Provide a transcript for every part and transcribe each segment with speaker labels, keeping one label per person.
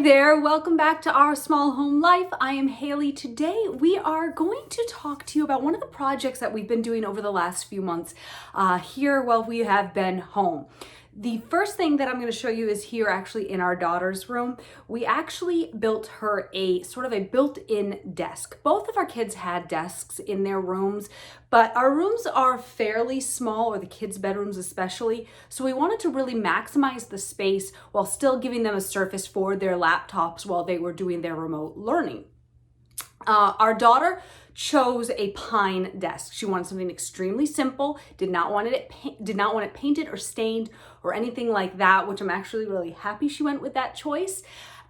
Speaker 1: there, welcome back to Our Small Home Life. I am Haley. Today we are going to talk to you about one of the projects that we've been doing over the last few months here while we have been home. The first thing that I'm going to show you is here actually in our daughter's room. We actually built her a sort of a built-in desk. Both of our kids had desks in their rooms, but our rooms are fairly small, or the kids' bedrooms especially, so we wanted to really maximize the space while still giving them a surface for their laptops while they were doing their remote learning. Our daughter chose a pine desk. She wanted something extremely simple, did not want it painted or stained or anything like that, which I'm actually really happy she went with that choice.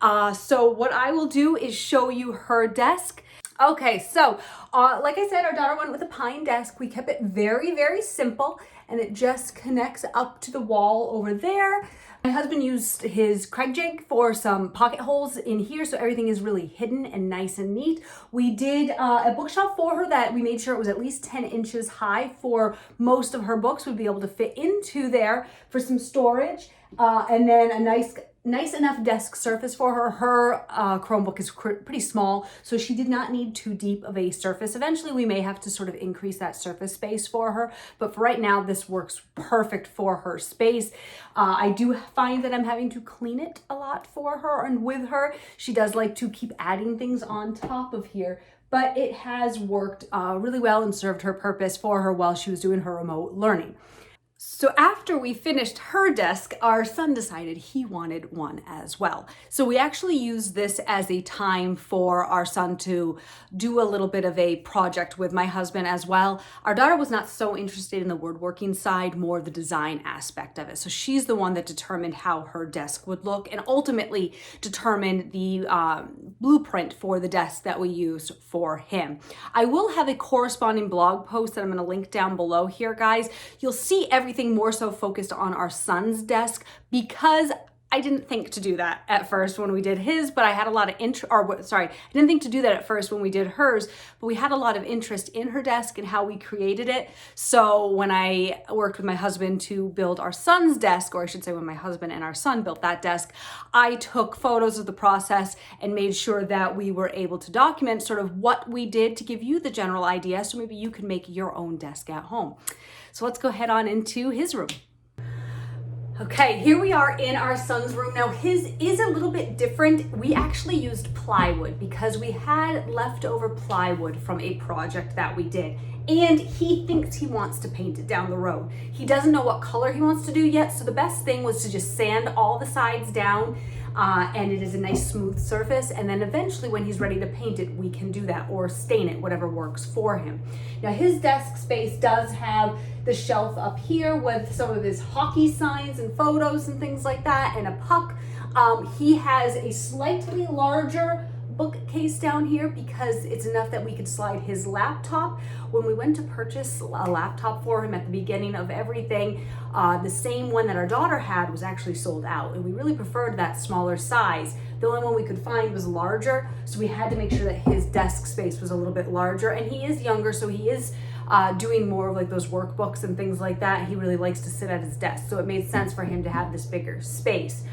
Speaker 1: So what I will do is show you her desk. Okay, so like I said, our daughter went with a pine desk. We kept it very, very simple, and it just connects up to the wall over there. My husband used his Kreg Jig for some pocket holes in here, so everything is really hidden and nice and neat. We did a bookshelf for her that we made sure it was at least 10 inches high for most of her books would be able to fit into there for some storage. And then a nice enough desk surface for her. Her Chromebook is pretty small, so she did not need too deep of a surface. Eventually, we may have to sort of increase that surface space for her, but for right now, this works perfect for her space. I do find that I'm having to clean it a lot for her and with her. She does like to keep adding things on top of here, but it has worked really well and served her purpose for her while she was doing her remote learning. So after we finished her desk, our son decided he wanted one as well. So we actually used this as a time for our son to do a little bit of a project with my husband as well. Our daughter was not so interested in the woodworking side, more the design aspect of it. So she's the one that determined how her desk would look and ultimately determined the blueprint for the desk that we use for him. I will have a corresponding blog post that I'm going to link down below here, guys. You'll see everything more so focused on our son's desk because I didn't think to do that at first when we did his, but I had a lot of I didn't think to do that at first when we did hers, but we had a lot of interest in her desk and how we created it. So when I worked with my husband to build our son's desk, or I should say when my husband and our son built that desk, I took photos of the process and made sure that we were able to document sort of what we did to give you the general idea, so maybe you can make your own desk at home. So let's go head on into his room. Okay, here we are in our son's room. Now his is a little bit different. We actually used plywood because we had leftover plywood from a project that we did. And he thinks he wants to paint it down the road. He doesn't know what color he wants to do yet, so the best thing was to just sand all the sides down and it is a nice smooth surface, and then eventually when he's ready to paint it, we can do that, or stain it, whatever works for him. Now his desk space does have the shelf up here with some of his hockey signs and photos and things like that, and a puck. He has a slightly larger bookcase down here because it's enough that we could slide his laptop. When we went to purchase a laptop for him at the beginning of everything, the same one that our daughter had was actually sold out, and we really preferred that smaller size. The only one we could find was larger, so we had to make sure that his desk space was a little bit larger, and he is younger, so he is doing more of like those workbooks and things like that. He really likes to sit at his desk, so it made sense for him to have this bigger space.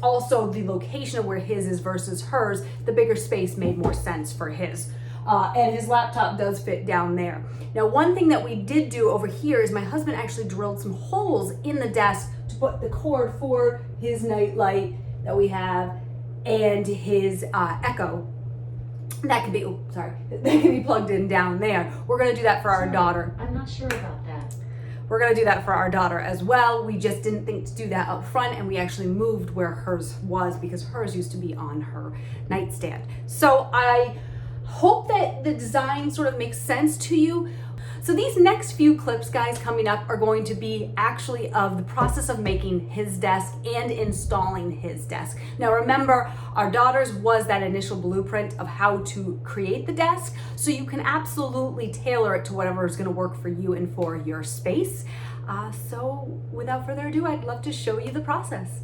Speaker 1: Also, the location of where his is versus hers, the bigger space made more sense for his. And his laptop does fit down there. Now, one thing that we did do over here is my husband actually drilled some holes in the desk to put the cord for his night light that we have and his Echo. That can be plugged in down there. We're gonna do that for our daughter.
Speaker 2: I'm not sure about that.
Speaker 1: We're gonna do that for our daughter as well. We just didn't think to do that up front, and we actually moved where hers was because hers used to be on her nightstand. So I hope that the design sort of makes sense to you. So these next few clips, guys, coming up are going to be actually of the process of making his desk and installing his desk. Now remember, our daughter's was that initial blueprint of how to create the desk, so you can absolutely tailor it to whatever is going to work for you and for your space. So without further ado, I'd love to show you the process.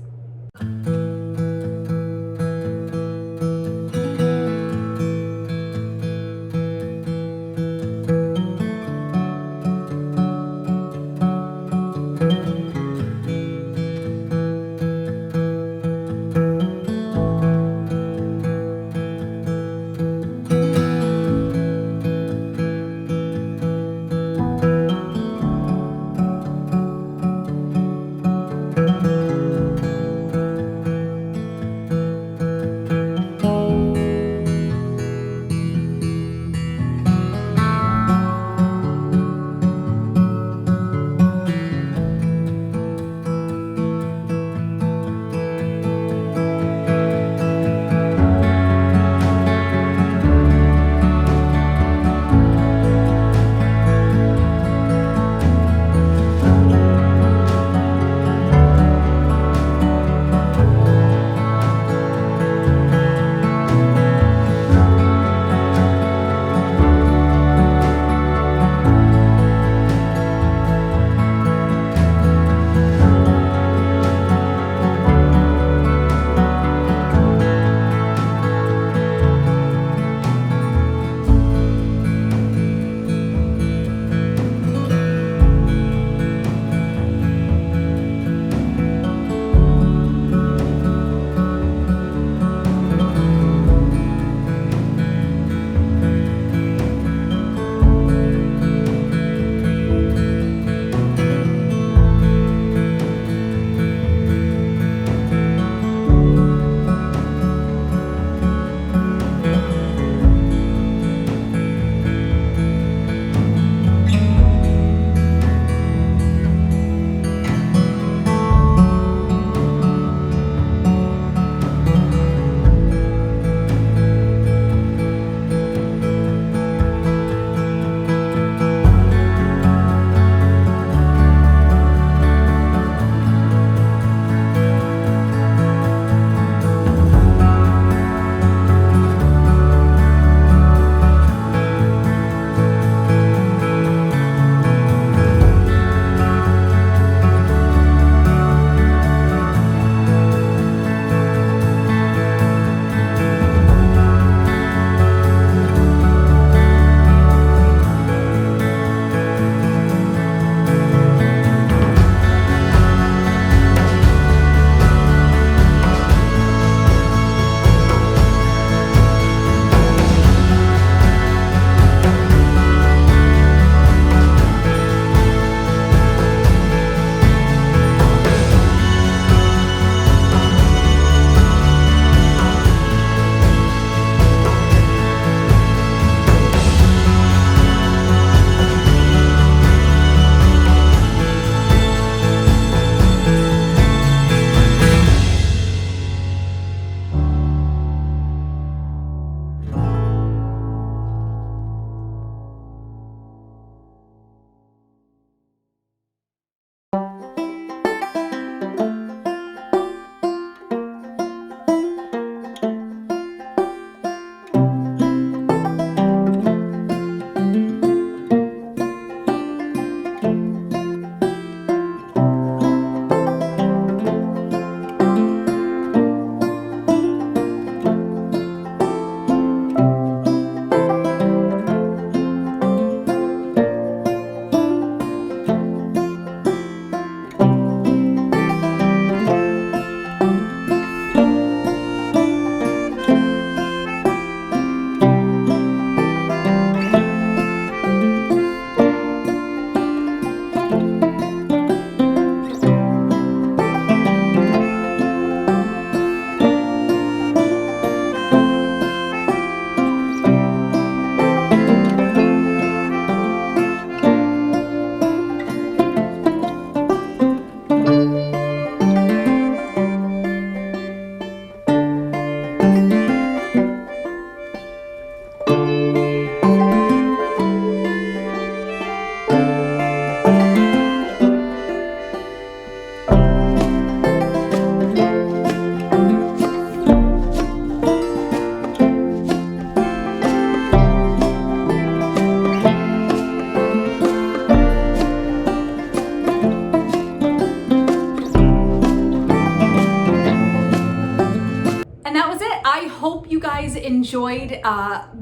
Speaker 1: enjoyed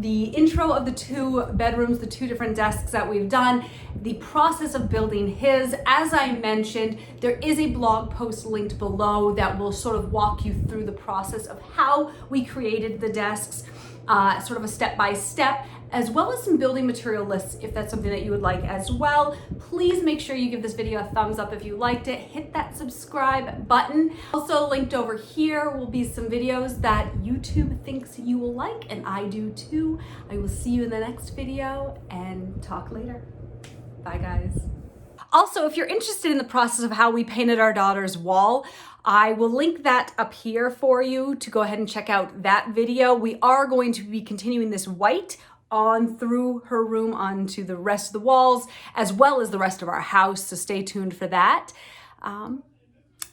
Speaker 1: the intro of the 2 bedrooms, the 2 different desks that we've done, the process of building his. As I mentioned, there is a blog post linked below that will sort of walk you through the process of how we created the desks, sort of a step-by-step, as well as some building material lists if that's something that you would like as well. Please make sure you give this video a thumbs up if you liked it. Hit that subscribe button. Also linked over here will be some videos that YouTube thinks you will like, and I do too. I will see you in the next video and talk later. Bye guys. Also, if you're interested in the process of how we painted our daughter's wall, I will link that up here for you to go ahead and check out that video. We are going to be continuing this white on through her room onto the rest of the walls, as well as the rest of our house, so stay tuned for that.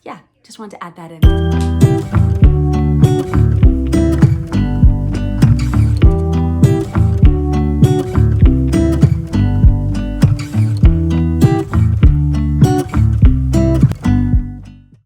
Speaker 1: Yeah, just wanted to add that in.